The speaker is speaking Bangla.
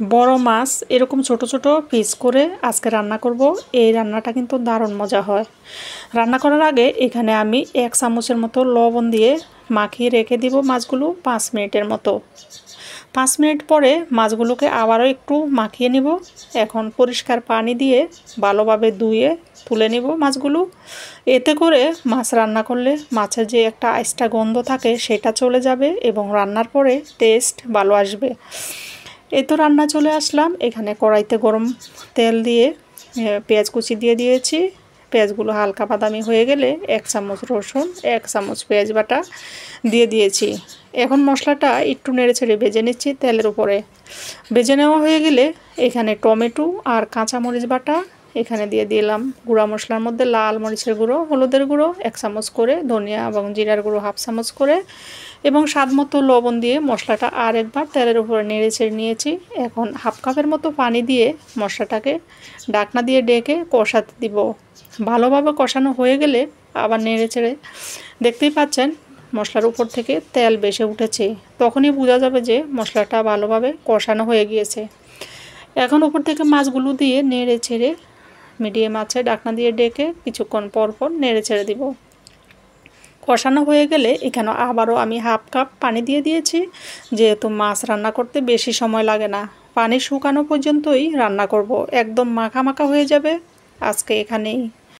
বড় মাছ এরকম ছোট ছোট পিস করে আজকে রান্না করব। এই রান্নাটা কিন্তু দারুণ মজা হয়। রান্না করার আগে এখানে আমি 1 চামচের মতো লবণ দিয়ে মাখিয়ে রেখে দিব মাছগুলো 5 মিনিটের মতো। 5 মিনিট পরে মাছগুলোকে আবারও একটু মাখিয়ে নিব। এখন পরিষ্কার পানি দিয়ে ভালোভাবে ধুয়ে তুলে নিব মাছগুলো। এতে করে মাছ রান্না করলে মাছের যে একটা আইস্টা গন্ধ থাকে সেটা চলে যাবে এবং রান্নার পরে টেস্ট ভালো আসবে। এই তো রান্না চলে আসলাম। এখানে কড়াইতে গরম তেল দিয়ে পেঁয়াজ কুচি দিয়ে দিয়েছি। পেঁয়াজগুলো হালকা বাদামি হয়ে গেলে 1 চামচ রসুন 1 চামচ পেঁয়াজ বাটা দিয়ে দিয়েছি। এখন মশলাটা একটু নেড়েচেড়ে ভেজে নিচ্ছি তেলের উপরে। ভেজে নেওয়া হয়ে গেলে এখানে টমেটো আর কাঁচামরিচ বাটা এখানে দিয়ে দিলাম। গুঁড়া মশলার মধ্যে লাল মরিচের গুঁড়ো, হলুদের গুঁড়ো 1 চামচ করে, ধনিয়া এবং জিরার গুঁড়ো 1/2 চামচ করে এবং স্বাদমতো লবণ দিয়ে মশলাটা আরেকবার তেলের উপরে নেড়েচেড়ে নিয়েছি। এখন 1/2 কাপের মতো পানি দিয়ে মশলাটাকে ঢাকনা দিয়ে ডেকে কষাতে দিব। ভালোভাবে কষানো হয়ে গেলে আবার নেড়েচেড়ে দেখতেই পাচ্ছেন মশলার উপর থেকে তেল ভেসে উঠেছে। তখনই বোঝা যাবে যে মশলাটা ভালোভাবে কষানো হয়ে গিয়েছে। এখন উপর থেকে মাছগুলো দিয়ে নেড়েচেড়ে মিডিয়াম আঁচে ঢাকনা দিয়ে ডেকে কিছুক্ষণ পর পর নেড়েচেড়ে দিব। কষানো হয়ে গেলে এখানে আবারও আমি 1/2 কাপ পানি দিয়ে দিয়েছি। যেহেতু মাছ রান্না করতে বেশি সময় লাগে না, পানি শুকানো পর্যন্তই রান্না করব, একদম মাখা মাখা হয়ে যাবে আজকে এখানেই।